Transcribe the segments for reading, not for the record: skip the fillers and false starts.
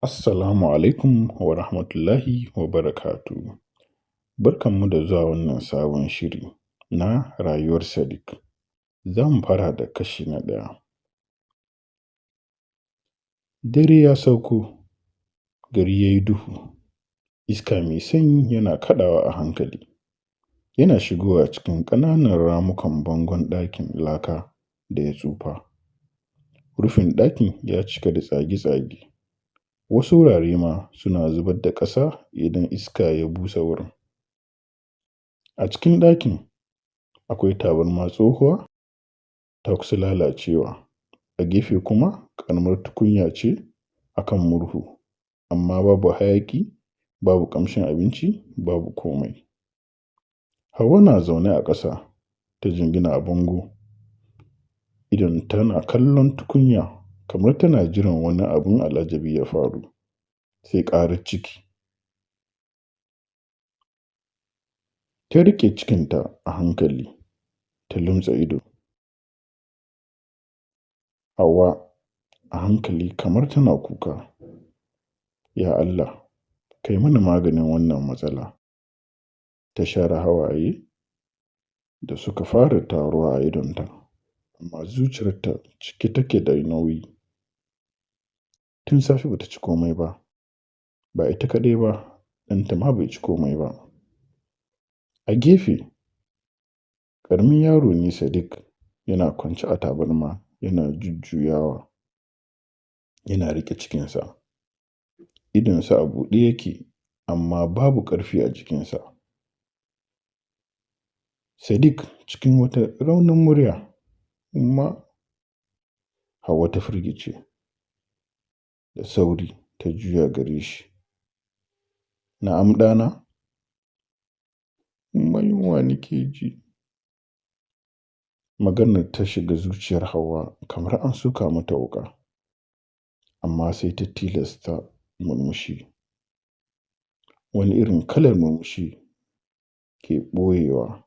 Assalamu alaikum wa rahmatullahi wa barakatuhu. Barkanmu da zuwa wannan sabon shiri na rayuwar Sadiq. Za mu fara da kashi na ɗaya. Dare ya sauko, gari ya yi duhu, iska mai sanyi yana kaɗawa a hankali, yana shigowa cikin ƙananan ramukan bangon ɗakin laka da ya tsufa. Rufin ɗakin ya cika da tsage-tsage, wasu wurare ma suna zubar da ƙasa idan iska ya busa wurin. A cikin ɗakin akwai tabarma tsohuwa ta kusa lalacewa, a gefe kuma ƙaramar tukunya ce a kan murhu, amma babu hayaƙi, babu ƙamshin abinci, babu komai. Hauwa na zaune a ƙasa ta jingina a bango, idon tana kallon tukunya kamar tana jiran wani abun al'ajabi ya faru, sai ƙarar ciki. Ta riƙe cikinta a hankali, ta lumtsa ido. Hauwa a hankali kamar tana kuka. Ya Allah, kai mana maganin wannan matsala. Ta share hawaye da suka fara taruwa a idonta, amma zuciyarta cike take da nauyi. Tun safe ba ta ci komai ba, ba ita kaɗai ba, ɗanta ma bai ci komai ba. A gefe, ƙaramin yaro ne Sadiq yana kwance a tabarma yana jujjuyawa, yana riƙe cikinsa. Idonsa a buɗe yake, amma babu ƙarfi a jikinsa. Sadiq cikin wata raunin murya, Umma, Hauwa ta firgice. Da sauri ta juya gare shi. Na'am ɗana? Umma yunwa nake ji. Maganar ta shiga zuciyar Hauwa kamar an soka mata wuƙa, amma sai ta tilasta murmushi. Wani irin kalar murmushi ke ɓoyewa.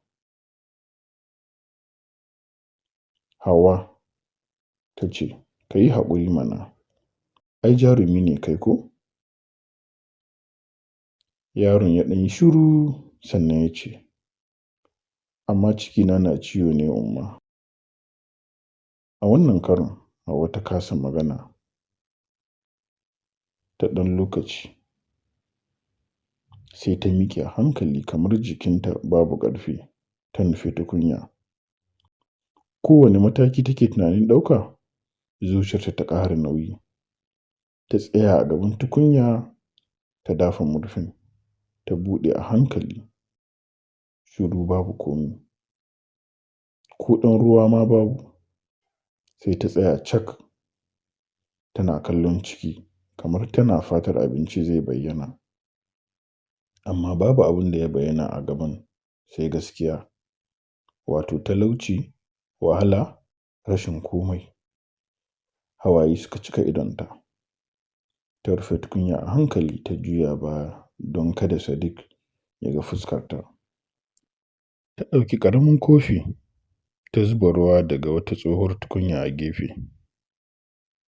Hauwa ta ce, ka yi haƙuri mana, ai jarumi ne kai ko? Yaron ya ɗan yi shiru sannan ya ce, amma cikina na ciwo ne Umma. A wannan karon Hauwa ta kasa magana ta ɗan lokaci, sai ta miƙe a hankali kamar jikinta babu ƙarfi, ta nufi tukunya. Kowane mataki take tunanin ɗauka, zuciyarta ta ƙara nauyi. Ta tsaya a gaban tukunya, ta dafa murfin, ta buɗe a hankali. Shiru, babu komai, ko ɗan ruwa ma babu. Sai ta tsaya cak, tana kallon ciki kamar tana fatar abinci zai bayyana. Amma babu abin da ya bayyana a gaban, sai gaskiya, wato talauci, wahala, rashin komai. Hawaye suka cika idonta. Ta rufe tukunya a hankali ta juya baya don kada Sadiq ya ga fuskarta. Ta ɗauki ƙaramin kofi, ta zuba ruwa daga wata tsohuwar tukunya a gefe.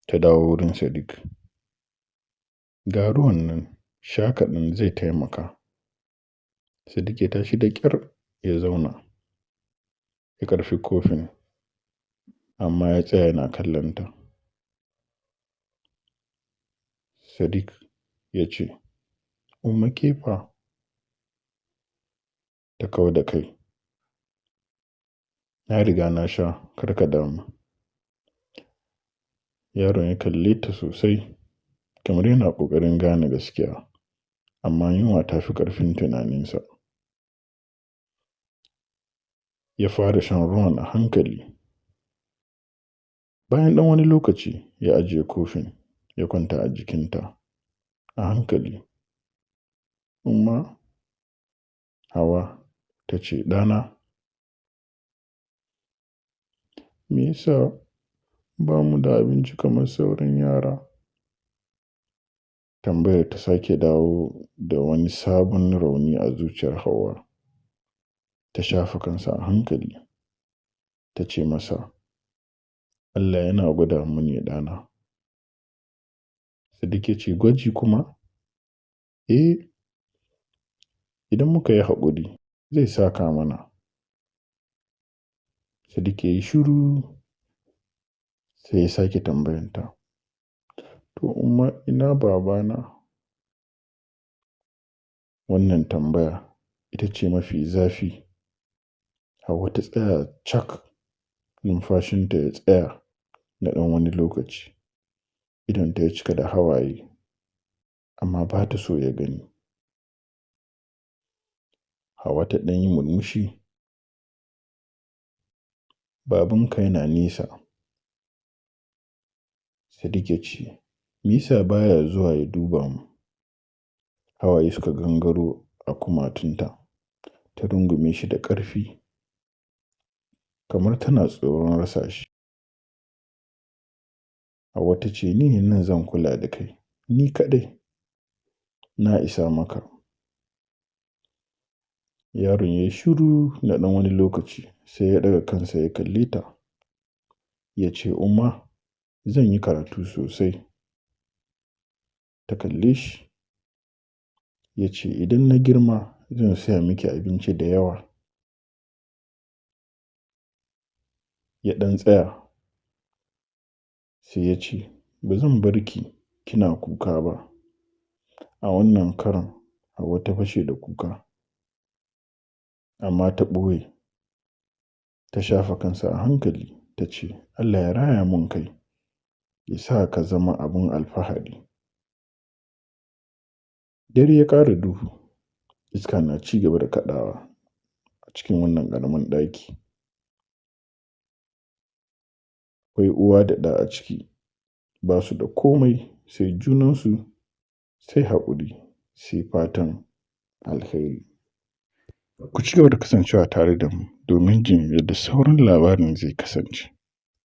Ta dawo wurin Sadiq. Ga ruwan nan, sha kaɗan zai taimaka. Sadiq ya tashi da ƙyar ya zauna, ya ƙarfi kofin, amma ya tsaya yana kallonta. Sadiq ya ce, Umma ke fa? Ta kau da kai. Na riga na sha, kar ka damu. Yaron ya kalle ta sosai, kamar yana ƙoƙarin gane gaskiya, amma yunwa ta fi ƙarfin tunaninsa. Ya fara shan ruwan a hankali. Bayan ɗan wani lokaci ya ajiye kofin, ya kwanta a jikinta a hankali. Umma, Hauwa ta ce, ɗana, me yasa ba mu da abinci kamar sauran yara? Tambayar ta sake dawo da wani sabon rauni a zuciyar Hauwa. Ta shafa kansa a hankali, ta ce masa, Allah yana gwada mu ne ɗana. Sadiq ya ce, gwaji kuma? Eh, idan muka yi haƙuri zai saka mana. Sadiq ya yi shiru sai ya sake tambayanta. To umma ina babana? Wannan tambaya ita ce mafi zafi. Hauwa ta tsaya cak, numfashinta ya tsaya na ɗan wani lokaci. Idonta ya cika da hawaye, amma ba ta so ya gani. Hauwa ta ɗan yi murmushi. Babanka yana nesa. Sadiq ya ce, me yasa baya zuwa ya duba mu? Hawaye suka gangaro a kumatunta. Ta rungume shi da ƙarfi, kamar tana tsoron rasa shi. Hauwa ta ce, ni nan zan kula da kai, ni kaɗai. Na isa maka. Yaron ya yi shiru na ɗan wani lokaci sai ya ɗaga kansa ya kalle ta. Ya ce, umma, zan yi karatu sosai. Ta kalle shi. Ya ce, idan na girma zan saya miki abinci da yawa. Ya ɗan tsaya sai ya ce, ba zan bar ki kina kuka ba. A wannan karon Hauwa ta fashe da kuka, amma ta ɓoye. Ta shafa kansa a hankali ta ce, Allah ya raya mun kai, ya sa ka zama abin alfahari. Dare ya ƙara duhu, iska na ci gaba da kaɗawa a cikin wannan ƙaramin ɗaki. Akwai uwa da ɗa a ciki, ba su da komai sai junansu, sai haƙuri, sai fatan alheri. Ku ci gaba da kasancewa tare da mu domin jin yadda sauran labarin zai kasance.